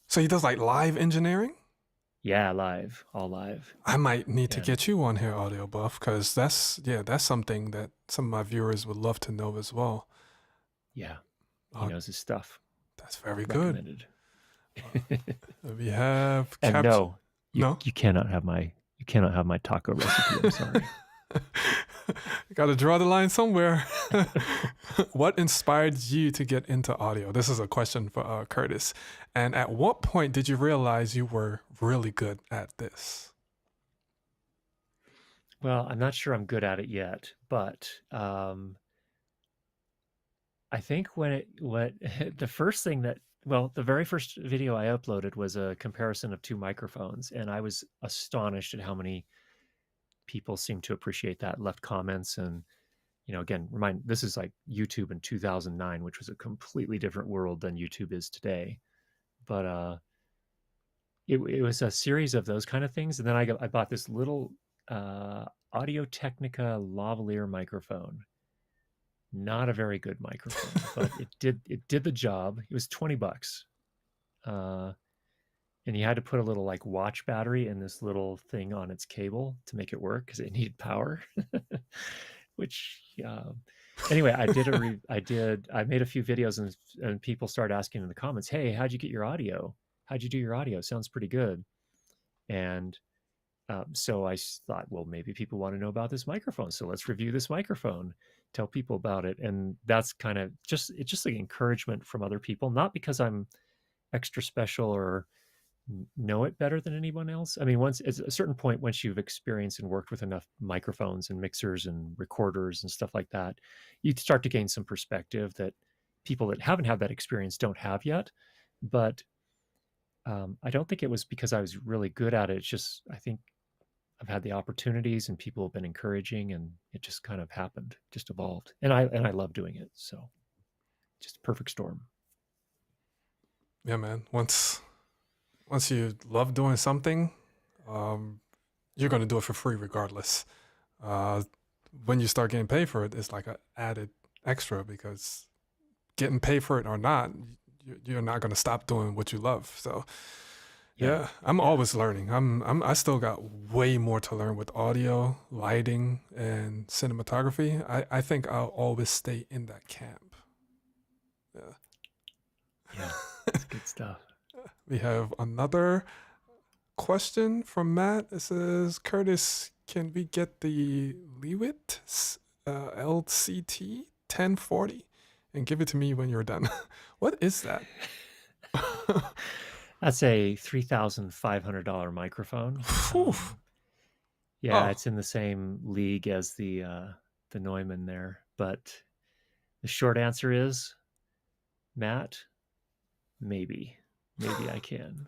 So he does like live engineering? Yeah, all live. I might need to get you on here, Audio Buff, because that's something that some of my viewers would love to know as well. Yeah, he knows his stuff. That's very good. We have and you cannot have my taco recipe. I'm sorry. Got to draw the line somewhere. What inspired you to get into audio? This is a question for Curtis. And at what point did you realize you were really good at this? Well, I'm not sure I'm good at it yet, but I think the first thing the very first video I uploaded was a comparison of two microphones, and I was astonished at how many people seemed to appreciate that, left comments, and again, this is like YouTube in 2009, which was a completely different world than YouTube is today. But it was a series of those kind of things, and then I bought this little Audio-Technica lavalier microphone. Not a very good microphone, but it did the job. It was $20. And you had to put a little like watch battery in this little thing on its cable to make it work because it needed power. Which anyway, I made a few videos, and people started asking in the comments, hey, how'd you get your audio? How'd you do your audio? Sounds pretty good. And so I thought, well, maybe people want to know about this microphone, so let's review this microphone, tell people about it. And that's kind of just like encouragement from other people, not because I'm extra special or know it better than anyone else. I mean, at a certain point, once you've experienced and worked with enough microphones and mixers and recorders and stuff like that, you start to gain some perspective that people that haven't had that experience don't have yet. But I don't think it was because I was really good at it. It's just, I think I've had the opportunities and people have been encouraging, and it just kind of happened, just evolved. And I love doing it. So just a perfect storm. Yeah, man. Once you love doing something, you're going to do it for free regardless. When you start getting paid for it, it's like an added extra, because getting paid for it or not, you're not going to stop doing what you love. So yeah, I'm always learning. I still got way more to learn with audio, lighting, and cinematography. I think I'll always stay in that camp. Yeah, that's good stuff. We have another question from Matt. It says, Curtis, can we get the Lewitt LCT 1040 and give it to me when you're done? What is that? That's a $3,500 microphone. It's in the same league as the Neumann there. But the short answer is, Matt, maybe I can.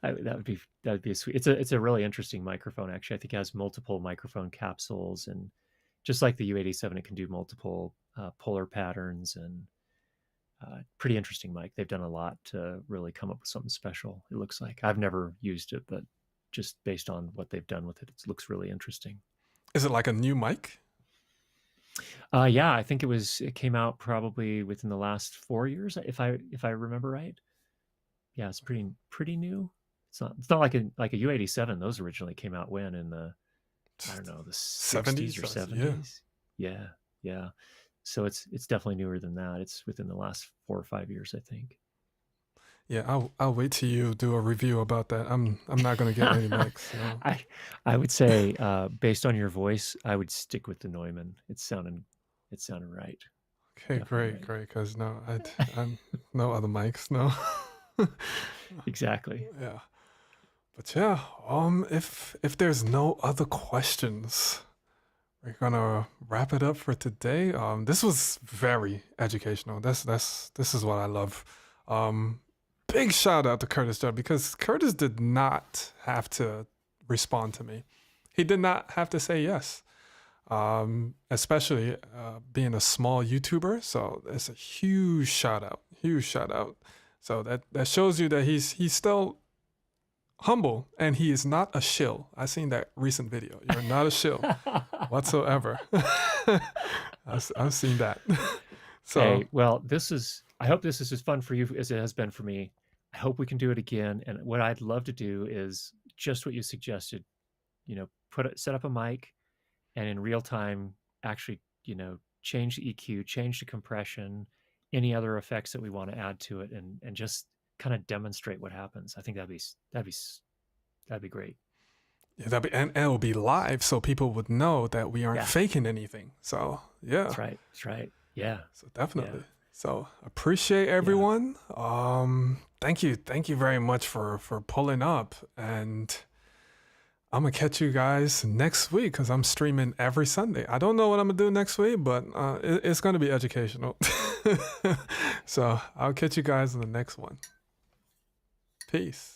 That would be a sweet. It's a really interesting microphone, actually. I think it has multiple microphone capsules, and just like the U87, it can do multiple polar patterns, and pretty interesting mic. They've done a lot to really come up with something special. It looks like. I've never used it, but just based on what they've done with it, it looks really interesting. Is it like a new mic? Yeah, I think it came out probably within the last 4 years, if I remember right. Yeah, it's pretty new. It's not like a U87. Those originally came out when in the, I don't know, the 60s or 70s. Yeah. So it's definitely newer than that. It's within the last 4 or 5 years, I think. Yeah, I'll wait till you do a review about that. I'm not gonna get any mics. So. I would say, based on your voice, I would stick with the Neumann. It's sounding right. Okay, Definitely great, great. Because no, I'm no other mics. No. Exactly. Yeah, but yeah. If there's no other questions, we're gonna wrap it up for today. This was very educational. This is what I love. Big shout out to Curtis Judd because Curtis did not have to respond to me. He did not have to say yes. Especially being a small YouTuber. So it's a huge shout out. Huge shout out. So that shows you that he's still humble and he is not a shill. I seen that recent video. You're not a shill whatsoever. I've seen that. So Hey, well, I hope this is as fun for you as it has been for me. I hope we can do it again. And what I'd love to do is just what you suggested, set up a mic and in real time, actually, change the EQ, change the compression, any other effects that we want to add to it, and just kind of demonstrate what happens. I think that'd be great. yeah, and it'll be live, so people would know that we aren't Yeah. faking anything. So yeah, That's right. That's right. Yeah. so definitely. Yeah. So appreciate everyone. Thank you very much for pulling up, and I'm gonna catch you guys next week because I'm streaming every Sunday. I don't know what I'm gonna do next week, but it's gonna be educational. So I'll catch you guys in the next one. Peace.